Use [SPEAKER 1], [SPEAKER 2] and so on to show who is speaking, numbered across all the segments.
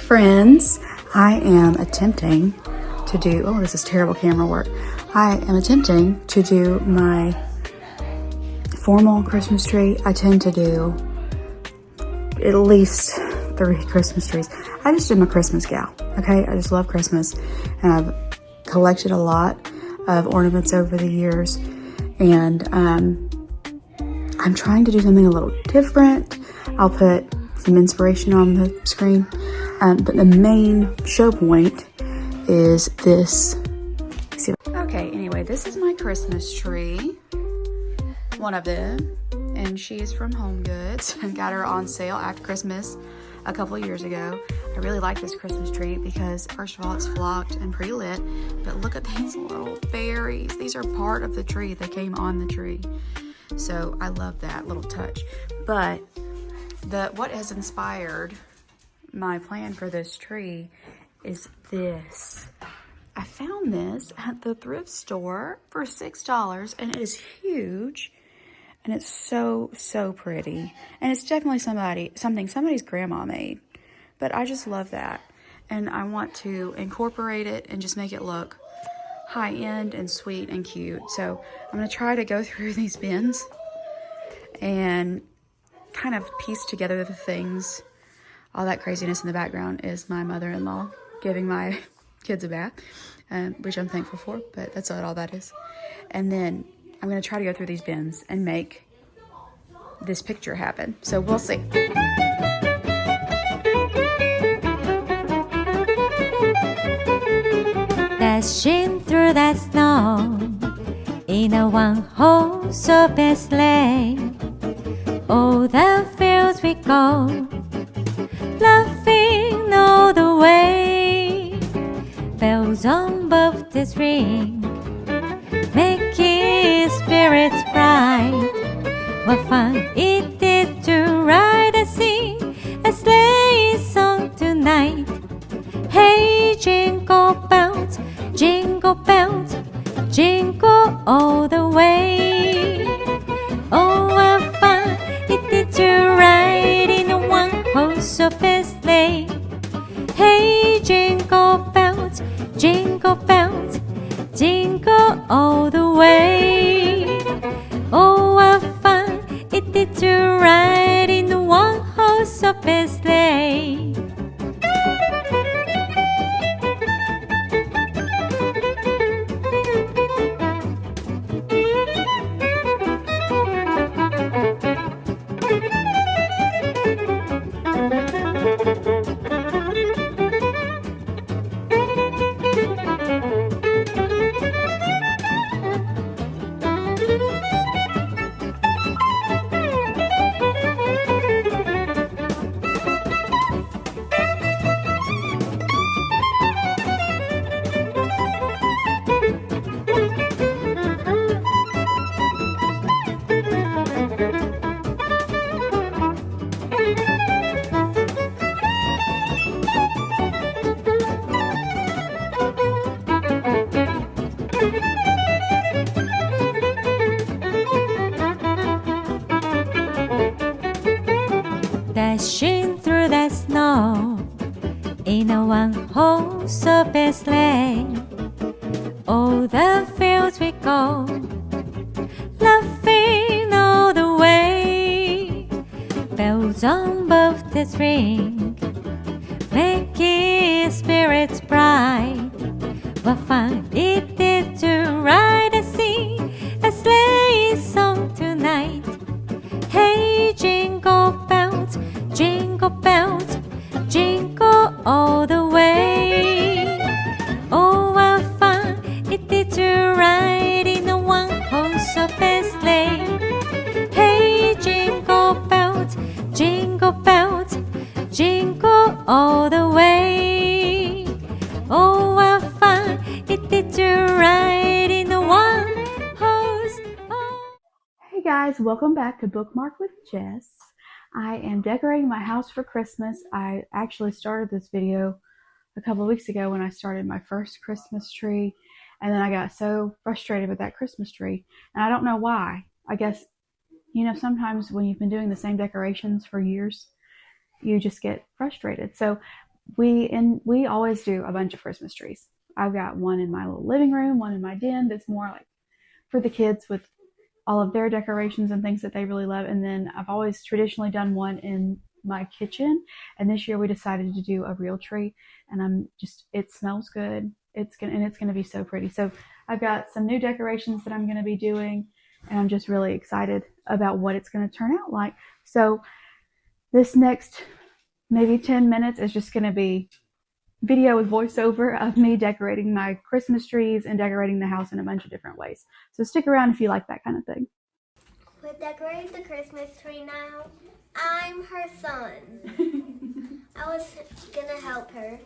[SPEAKER 1] Friends, I am attempting to do, oh, this is terrible camera work. I am attempting to do my formal Christmas tree. I tend to do at least 3 Christmas trees. I just am a Christmas gal, okay? I just love Christmas, and I've collected a lot of ornaments over the years, and I'm trying to do something a little different. I'll put some inspiration on the screen, but the main show point is this. Okay, anyway, this is my Christmas tree, one of them, and she is from Home Goods. I got her on sale after Christmas a couple years ago. I really like this Christmas tree because, first of all, it's flocked and pre-lit, but look at these little fairies. These are part of the tree. They came on the tree. So I love that little touch. But what has inspired my plan for this tree is this. I found this at the thrift store for $6, and it is huge, and it's so pretty, and it's definitely something somebody's grandma made, but I just love that, and I want to incorporate it and just make it look high-end and sweet and cute. So I'm going to try to go through these bins and kind of piece together the things. All that craziness in the background is my mother-in-law giving my kids a bath, which I'm thankful for, but that's not all that is. And then I'm going to try to go through these bins and make this picture happen. So we'll see.
[SPEAKER 2] Dashing through the snow in a one-horse open sleigh, all the fields we go, laughing all the way. Bells on both the ring, making spirits bright. What fun it is to ride and sing a sleigh song tonight. Hey, jingle bells, jingle bells, jingle all the way. Oh, what fun it is to ride in a one-horse open sleigh. Hey, jingle bells, jingle bells, jingle all the way. Oh, what fun it is to ride in a one-horse open sleigh. Dashing through the snow in a one-horse open sleigh, all the fields we go, laughing all the way. Bells on both the ring, making spirits bright. What fun it is to ride and sing a sleigh song tonight. Hey, jingle bells, jingle bells, jingle all the way. Oh, what fun it is to ride in a one-horse open sleigh. Hey, jingle bells, jingle bells, jingle all the way. Oh, what fun it is to ride in a one-horse.
[SPEAKER 1] Hey guys, welcome back to Bookmark with Jess. I am decorating my house for Christmas. I actually started this video a couple of weeks ago when I started my first Christmas tree, and then I got so frustrated with that Christmas tree, and I don't know why. I guess, you know, sometimes when you've been doing the same decorations for years, you just get frustrated. So we always do a bunch of Christmas trees. I've got one in my little living room, one in my den that's more like for the kids with all of their decorations and things that they really love. And then I've always traditionally done one in my kitchen. And this year we decided to do a real tree, and it smells good. It's gonna be so pretty. So I've got some new decorations that I'm gonna be doing, and I'm just really excited about what it's gonna turn out like. So this next maybe 10 minutes is just gonna be video with voiceover of me decorating my Christmas trees and decorating the house in a bunch of different ways. So stick around if you like that kind of thing.
[SPEAKER 3] We're decorating the Christmas tree now. I'm her son. I was gonna help her.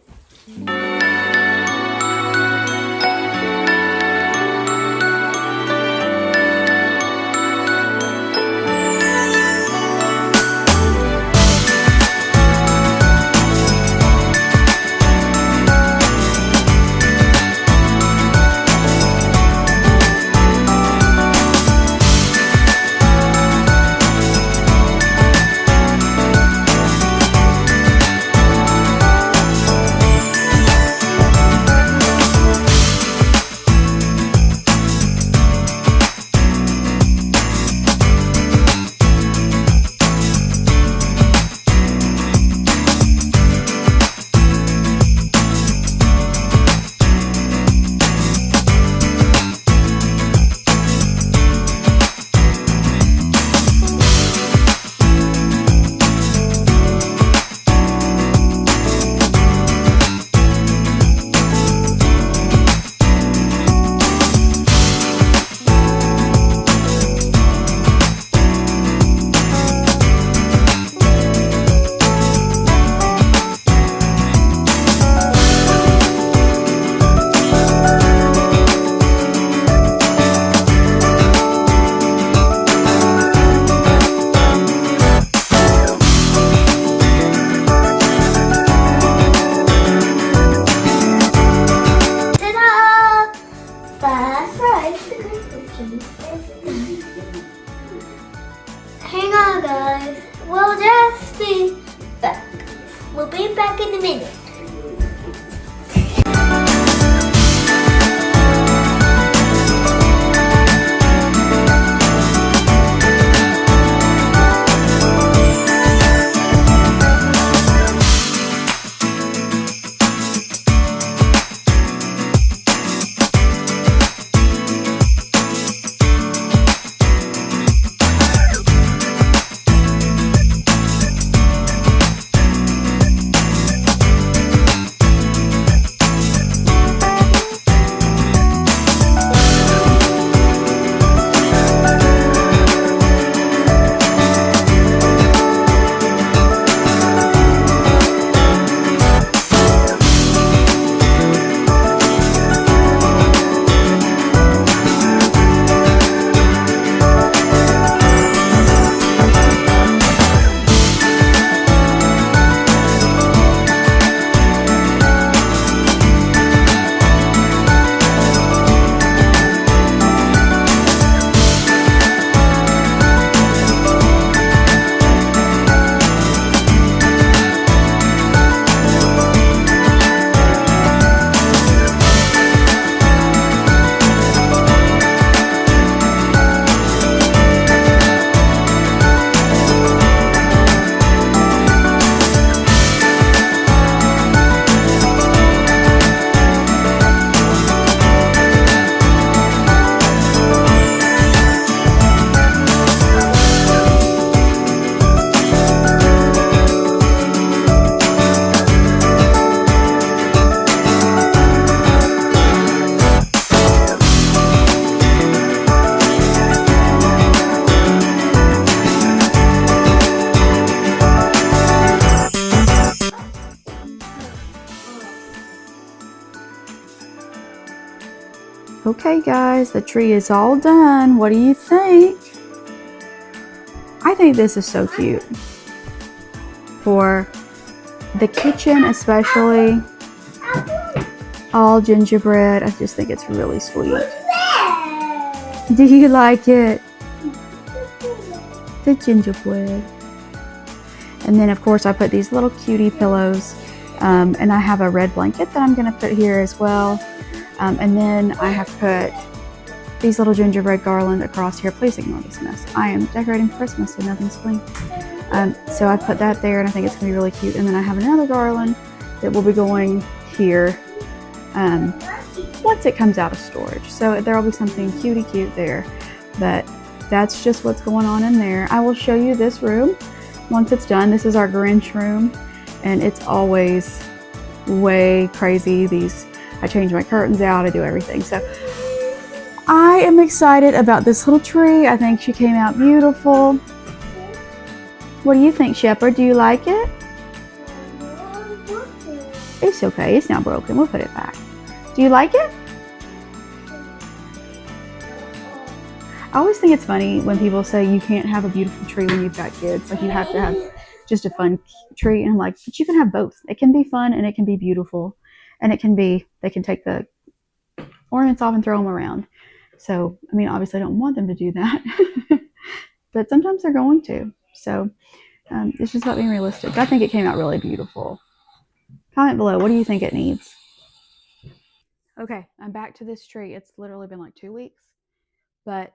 [SPEAKER 3] Hang on, guys. We'll just be back. We'll be back in a minute.
[SPEAKER 1] Okay guys, the tree is all done. What do you think? I think this is so cute. For the kitchen especially, all gingerbread. I just think it's really sweet. Do you like it? The gingerbread. And then of course I put these little cutie pillows And I have a red blanket that I'm going to put here as well. And then I have put these little gingerbread garland across here. Please ignore this mess. I am decorating Christmas, so nothing's clean. So I put that there, and I think it's going to be really cute. And then I have another garland that will be going here once it comes out of storage. So there will be something cutie cute there. But that's just what's going on in there. I will show you this room once it's done. This is our Grinch room, and it's always way crazy. I change my curtains out, I do everything. So I am excited about this little tree. I think she came out beautiful. What do you think, Shepherd? Do you like it? It's okay, it's not broken. We'll put it back. Do you like it? I always think it's funny when people say you can't have a beautiful tree when you've got kids. Like, you have to have just a fun tree. And I'm like, but you can have both. It can be fun and it can be beautiful. And they can take the ornaments off and throw them around. So, I mean, obviously I don't want them to do that. But sometimes they're going to. So, it's just about being realistic. I think it came out really beautiful. Comment below, what do you think it needs? Okay, I'm back to this tree. It's literally been like 2 weeks. But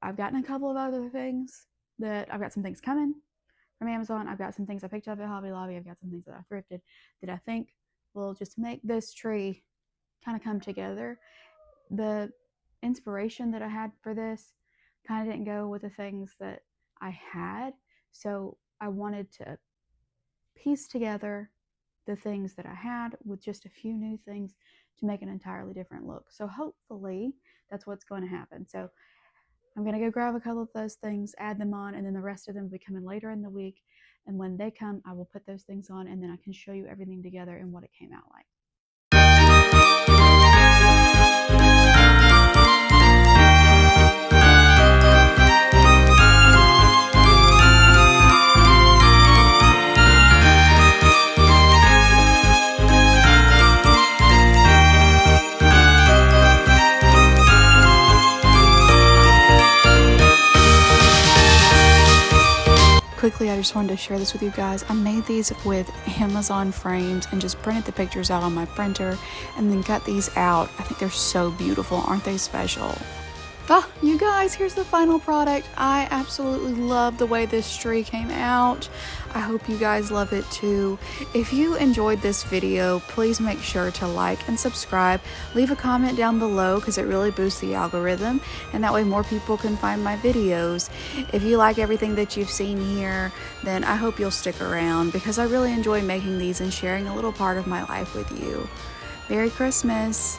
[SPEAKER 1] I've gotten a couple of other things I've got some things coming from Amazon. I've got some things I picked up at Hobby Lobby. I've got some things that I thrifted that I think will just make this tree kind of come together. The inspiration that I had for this kind of didn't go with the things that I had. So I wanted to piece together the things that I had with just a few new things to make an entirely different look. So hopefully that's what's going to happen. So I'm going to go grab a couple of those things, add them on, and then the rest of them will be coming later in the week. And when they come, I will put those things on, and then I can show you everything together and what it came out like. Quickly, I just wanted to share this with you guys. I made these with Amazon frames and just printed the pictures out on my printer and then cut these out. I think they're so beautiful. Aren't they special? You guys, here's the final product. I absolutely love the way this tree came out. I hope you guys love it too. If you enjoyed this video, please make sure to like and subscribe. Leave a comment down below because it really boosts the algorithm, and that way more people can find my videos. If you like everything that you've seen here, then I hope you'll stick around because I really enjoy making these and sharing a little part of my life with you. Merry Christmas!